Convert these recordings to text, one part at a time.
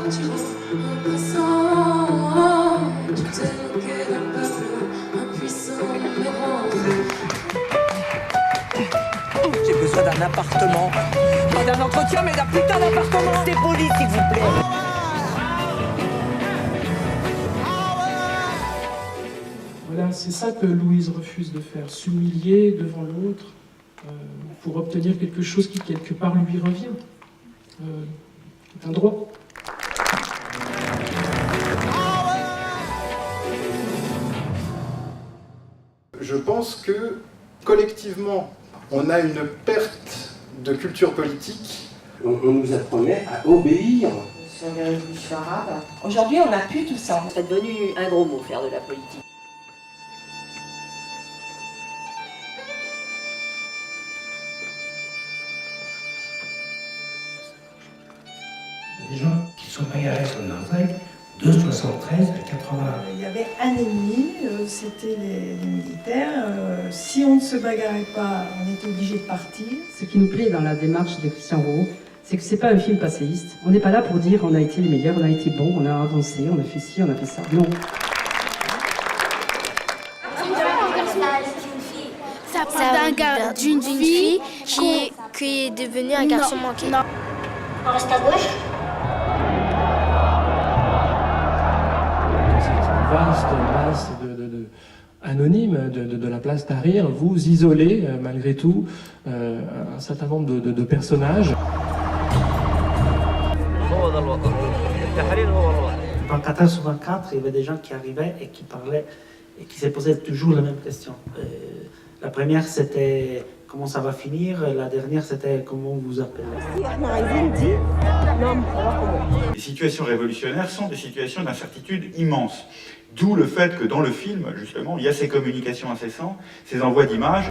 J'ai besoin d'un appartement. Pas d'un entretien, mais d'un putain d'appartement. C'est poli, s'il vous plaît. Voilà, c'est ça que Louise refuse de faire, s'humilier devant l'autre pour obtenir quelque chose qui, quelque part, lui revient. C'est un droit. Je pense que, collectivement, on a une perte de culture politique. On nous apprenait à obéir. Sur les révolutions arabes. Aujourd'hui, on n'a plus tout ça. C'est devenu un gros mot, faire de la politique. Des gens qui sont bagarrés sur le Nord-Est de 73 à 80. Il y avait un ennemi, c'était les militaires. Si on ne se bagarrait pas, on était obligé de partir. Ce qui nous plaît dans la démarche de Christian Rau, c'est que c'est pas un film passéiste. On n'est pas là pour dire on a été les meilleurs, on a été bons, on a avancé, on a fait ci, on a fait ça. Non. Ça parle d'une fille qui est devenue un garçon manqué. On reste à gauche. Vaste masse anonyme de la place Tahrir, vous isolez malgré tout un certain nombre de personnages. En 1984, il y avait des gens qui arrivaient et qui parlaient et qui se posaient toujours la même question. La première, c'était comment ça va finir, la dernière, c'était comment vous vous appelez. Les situations révolutionnaires sont des situations d'incertitude immense. D'où le fait que dans le film, justement, il y a ces communications incessantes, ces envois d'images.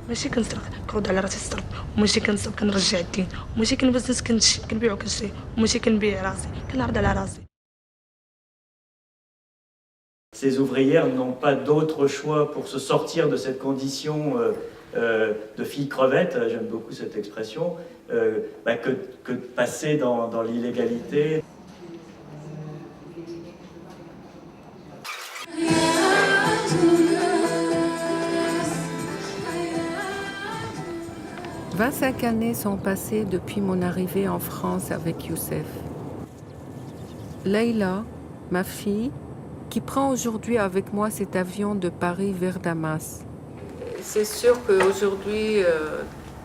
ماشي كنسرق كنرد على راسي السرق وماشي كنصب كنرجع الدين وماشي كنبزز كنبيع وكنشري وماشي كنبيع راسي كنعرض على راسي. Ces ouvrières n'ont pas d'autre choix pour se sortir de cette condition de fille crevette, j'aime beaucoup cette expression, que de passer dans l'illégalité. « 25 années sont passées depuis mon arrivée en France avec Youssef. Leïla, ma fille, qui prend aujourd'hui avec moi cet avion de Paris vers Damas. C'est sûr qu'aujourd'hui,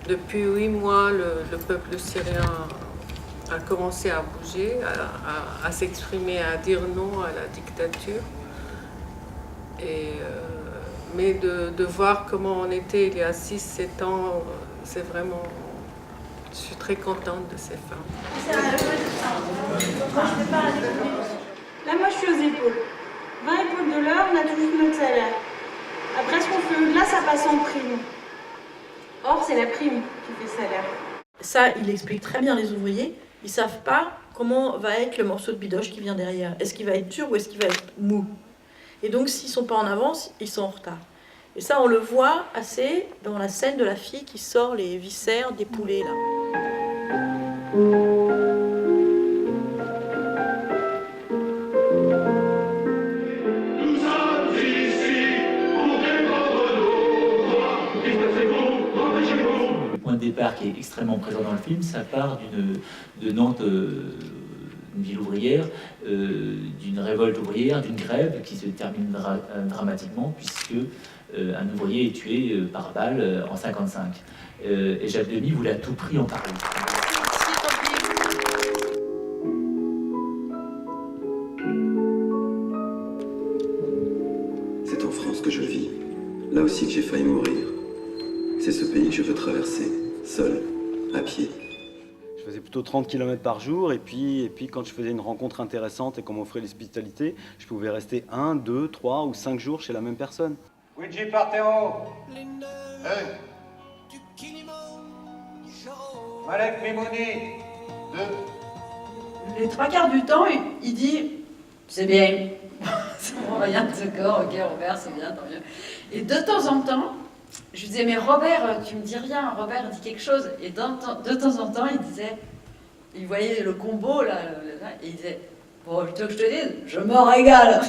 depuis 8 mois, le peuple syrien a commencé à bouger, à s'exprimer, à dire non à la dictature. Mais de voir comment on était il y a 6-7 ans, c'est vraiment... Je suis très contente de ces femmes. Là, moi, je suis aux épaules. 20 épaules de l'heure, on a toujours notre salaire. Après, ce qu'on fait au-delà, ça passe en prime. Or, c'est la prime qui fait salaire. Ça, il explique très bien les ouvriers. Ils ne savent pas comment va être le morceau de bidoche qui vient derrière. Est-ce qu'il va être dur ou est-ce qu'il va être mou? Et donc, s'ils ne sont pas en avance, ils sont en retard. Et ça, on le voit assez dans la scène de la fille qui sort les viscères des poulets, là. Le point de départ qui est extrêmement présent dans le film, ça part de Nantes, une ville ouvrière, d'une révolte ouvrière, d'une grève qui se termine dramatiquement puisque un ouvrier est tué par balle en 1955. Et Jacques Demy voulait à tout prix en parler. C'est en France que je vis, là aussi que j'ai failli mourir. C'est ce pays que je veux traverser, seul, à pied. Je faisais plutôt 30 km par jour et puis quand je faisais une rencontre intéressante et qu'on m'offrait l'hospitalité, je pouvais rester 1, 2, 3 ou 5 jours chez la même personne. Luigi Partero. Hey. Malek Mimouni. 2. Les 3/4 du temps, il dit c'est bien. C'est bon, rien de ce corps, ok Robert, c'est bien, tant mieux. Et de temps en temps, je lui disais mais Robert, tu me dis rien, Robert dit quelque chose. Et de temps en temps, il disait, il voyait le combo là, et il disait bon, tu veux que je te dise, je me régale.